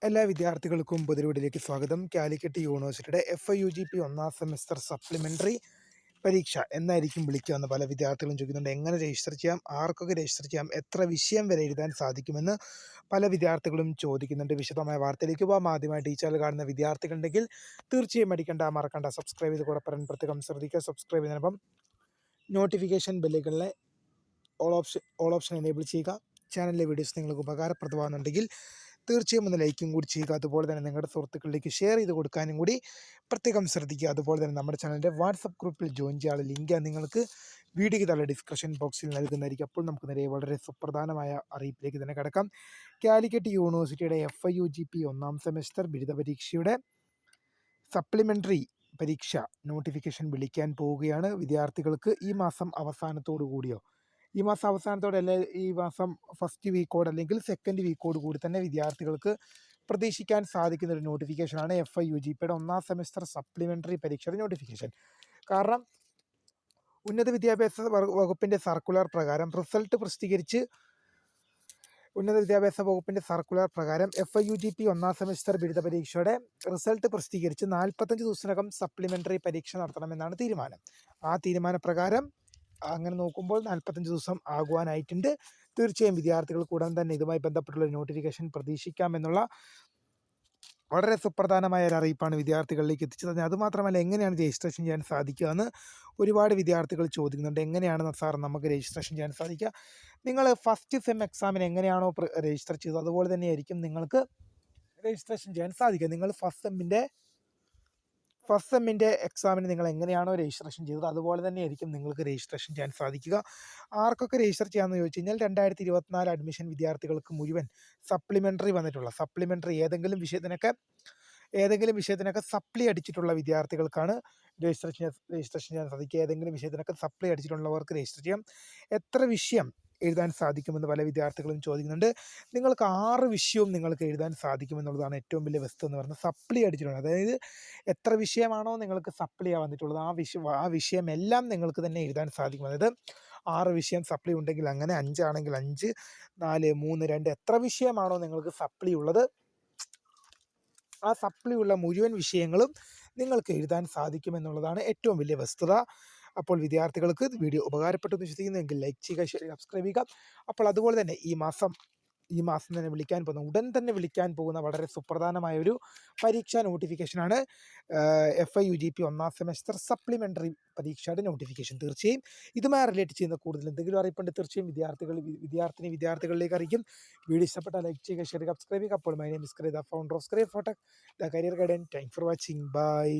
എല്ലാ വിദ്യാർത്ഥികൾക്കും പുതിയ സ്വാഗതം. കാലിക്കറ്റ് യൂണിവേഴ്സിറ്റിയുടെ FIUGP ഒന്നാം സെമസ്റ്റർ സപ്ലിമെൻ്ററി പരീക്ഷ എന്നായിരിക്കും വിളിക്കുകയെന്ന് പല വിദ്യാർത്ഥികളും ചോദിക്കുന്നുണ്ട്. എങ്ങനെ രജിസ്റ്റർ ചെയ്യാം, ആർക്കൊക്കെ രജിസ്റ്റർ ചെയ്യാം, എത്ര വിഷയം വരെ എഴുതാൻ സാധിക്കുമെന്ന് പല വിദ്യാർത്ഥികളും ചോദിക്കുന്നുണ്ട്. വിശദമായ വാർത്തയിലേക്ക് പോകാം. ആദ്യമായിട്ട് ഈ ചാനൽ കാണുന്ന വിദ്യാർത്ഥികളുണ്ടെങ്കിൽ തീർച്ചയായും മറക്കണ്ട സബ്സ്ക്രൈബ് ചെയ്ത് കൂടെ പറയാൻ പ്രത്യേകം ശ്രദ്ധിക്കുക. സബ്സ്ക്രൈബ് ചെയ്യുന്നതിനൊപ്പം നോട്ടിഫിക്കേഷൻ ബെല്ലുകളിലെ ഓൾ ഓപ്ഷൻ എനേബിൾ ചെയ്യുക. ചാനലിലെ വീഡിയോസ് നിങ്ങൾക്ക് ഉപകാരപ്രദമാകുന്നുണ്ടെങ്കിൽ തീർച്ചയായും ഒന്ന് ലൈക്കും കൂടി ചെയ്യുക. അതുപോലെ തന്നെ നിങ്ങളുടെ സുഹൃത്തുക്കളിലേക്ക് ഷെയർ ചെയ്ത് കൊടുക്കാനും കൂടി പ്രത്യേകം ശ്രദ്ധിക്കുക. അതുപോലെ തന്നെ നമ്മുടെ ചാനലിൻ്റെ വാട്സപ്പ് ഗ്രൂപ്പിൽ ജോയിൻ ചെയ്യാനുള്ള ലിങ്ക് നിങ്ങൾക്ക് വീഡിയോയ്ക്ക് താഴെ ഡിസ്ക്രിപ്ഷൻ ബോക്സിൽ നൽകുന്നതായിരിക്കും. അപ്പോൾ നമുക്ക് നേരെ വളരെ സുപ്രധാനമായ അറിയിപ്പിലേക്ക് തന്നെ കിടക്കാം. കാലിക്കറ്റ് യൂണിവേഴ്സിറ്റിയുടെ FIUGP ഒന്നാം സെമസ്റ്റർ ബിരുദ പരീക്ഷയുടെ സപ്ലിമെൻ്ററി പരീക്ഷ നോട്ടിഫിക്കേഷൻ വിളിക്കാൻ പോവുകയാണ്. വിദ്യാർത്ഥികൾക്ക് ഈ മാസം അവസാനത്തോടു കൂടിയോ ഈ മാസം അവസാനത്തോടെ അല്ലെ ഈ മാസം ഫസ്റ്റ് വീക്കോട് അല്ലെങ്കിൽ സെക്കൻഡ് വീക്കോട് കൂടി തന്നെ വിദ്യാർത്ഥികൾക്ക് പ്രതീക്ഷിക്കാൻ സാധിക്കുന്ന ഒരു നോട്ടിഫിക്കേഷനാണ് FIUGPയുടെ ഒന്നാം സെമസ്റ്റർ സപ്ലിമെൻ്ററി പരീക്ഷയുടെ നോട്ടിഫിക്കേഷൻ. കാരണം ഉന്നത വിദ്യാഭ്യാസ വകുപ്പിൻ്റെ സർക്കുലർ പ്രകാരം FIUGP ഒന്നാം സെമസ്റ്റർ ബിരുദ പരീക്ഷയുടെ റിസൾട്ട് പ്രസിദ്ധീകരിച്ച് 45 ദിവസത്തിനകം സപ്ലിമെൻ്ററി പരീക്ഷ നടത്തണമെന്നാണ് തീരുമാനം. ആ തീരുമാനപ്രകാരം അങ്ങനെ നോക്കുമ്പോൾ 45 ദിവസം ആകുവാനായിട്ടുണ്ട്. തീർച്ചയായും വിദ്യാർത്ഥികൾക്ക് ഉടൻ തന്നെ ഇതുമായി ബന്ധപ്പെട്ടുള്ള നോട്ടിഫിക്കേഷൻ പ്രതീക്ഷിക്കാമെന്നുള്ള വളരെ സുപ്രധാനമായ ഒരു അറിയിപ്പാണ് വിദ്യാർത്ഥികളിലേക്ക് എത്തിച്ചത്. അതുമാത്രമല്ല, എങ്ങനെയാണ് രജിസ്ട്രേഷൻ ചെയ്യാൻ സാധിക്കുക എന്ന് ഒരുപാട് വിദ്യാർത്ഥികൾ ചോദിക്കുന്നുണ്ട്. എങ്ങനെയാണ് സാർ നമുക്ക് രജിസ്ട്രേഷൻ ചെയ്യാൻ സാധിക്കുക? നിങ്ങൾ ഫസ്റ്റ് സെം എക്സാമിന് എങ്ങനെയാണോ രജിസ്റ്റർ ചെയ്തത് അതുപോലെ തന്നെയായിരിക്കും നിങ്ങൾക്ക് രജിസ്ട്രേഷൻ ചെയ്യാൻ സാധിക്കുക. നിങ്ങൾ ഫസ്റ്റ് സെമ്മിൻ്റെ എക്സാമിന് നിങ്ങൾ എങ്ങനെയാണോ രജിസ്ട്രേഷൻ ചെയ്തത് അതുപോലെ തന്നെയായിരിക്കും നിങ്ങൾക്ക് രജിസ്ട്രേഷൻ ചെയ്യാൻ സാധിക്കുക. ആർക്കൊക്കെ രജിസ്റ്റർ ചെയ്യാമെന്ന് ചോദിച്ചു കഴിഞ്ഞാൽ 2024 അഡ്മിഷൻ വിദ്യാർത്ഥികൾക്ക് മുഴുവൻ സപ്ലിമെൻ്ററി വന്നിട്ടുള്ള ഏതെങ്കിലും വിഷയത്തിനൊക്കെ സപ്ലി അടിച്ചിട്ടുള്ള വിദ്യാർത്ഥികൾക്കാണ് രജിസ്ട്രേഷൻ ചെയ്യാൻ സാധിക്കുക. ഏതെങ്കിലും വിഷയത്തിനൊക്കെ സപ്ലി അടിച്ചിട്ടുള്ളവർക്ക് രജിസ്റ്റർ ചെയ്യാം. എത്ര വിഷയം എഴുതാൻ സാധിക്കുമെന്ന് പല വിദ്യാർത്ഥികളും ചോദിക്കുന്നുണ്ട്. നിങ്ങൾക്ക് 6 വിഷയവും നിങ്ങൾക്ക് എഴുതാൻ സാധിക്കുമെന്നുള്ളതാണ് ഏറ്റവും വലിയ വസ്തു എന്ന് പറയുന്നത്. സപ്ലി അടിച്ചിട്ടുണ്ട്, അതായത് എത്ര വിഷയമാണോ നിങ്ങൾക്ക് സപ്ലി വന്നിട്ടുള്ളത് ആ വിഷയമെല്ലാം നിങ്ങൾക്ക് തന്നെ എഴുതാൻ സാധിക്കും. അതായത് 6 വിഷയം സപ്ലി ഉണ്ടെങ്കിൽ അങ്ങനെ, 5 ആണെങ്കിൽ 5, 4, 3, 2 എത്ര വിഷയമാണോ നിങ്ങൾക്ക് സപ്ലി ഉള്ളത് ആ സപ്ലി ഉള്ള മുഴുവൻ വിഷയങ്ങളും നിങ്ങൾക്ക് എഴുതാൻ സാധിക്കുമെന്നുള്ളതാണ് ഏറ്റവും വലിയ വസ്തുത. അപ്പോൾ വിദ്യാർത്ഥികൾക്ക് വീഡിയോ ഉപകാരപ്പെട്ടു എന്ന് വിശ്വസിക്കുന്നുവെങ്കിൽ ലൈക്ക് ചെയ്യുക, ഷെയർ ചെയ്യുക, സബ്സ്ക്രൈബ് ചെയ്യുക. അപ്പോൾ അതുപോലെ തന്നെ ഈ മാസം തന്നെ ഉടൻ തന്നെ വിളിക്കാൻ പോകുന്ന വളരെ സുപ്രധാനമായ ഒരു പരീക്ഷാ നോട്ടിഫിക്കേഷനാണ് FIUGP ഒന്നാം സെമസ്റ്റർ സപ്ലിമെൻ്ററി പരീക്ഷയുടെ നോട്ടിഫിക്കേഷൻ. തീർച്ചയായും ഇതുമായി റിലേറ്റ് ചെയ്യുന്ന കൂടുതൽ എന്തെങ്കിലും അറിയിപ്പുണ്ട് തീർച്ചയായും വിദ്യാർത്ഥികളിലേക്ക് അറിയിക്കും. വീഡിയോ ഇഷ്ടപ്പെട്ടാൽ ലൈക്ക് ചെയ്യുക, ഷെയർ ചെയ്യുക, സബ്സ്ക്രൈബ് ചെയ്യുക. അപ്പോൾ my name is founder of Scribe Photech, the career guidance. Thank for watching. By.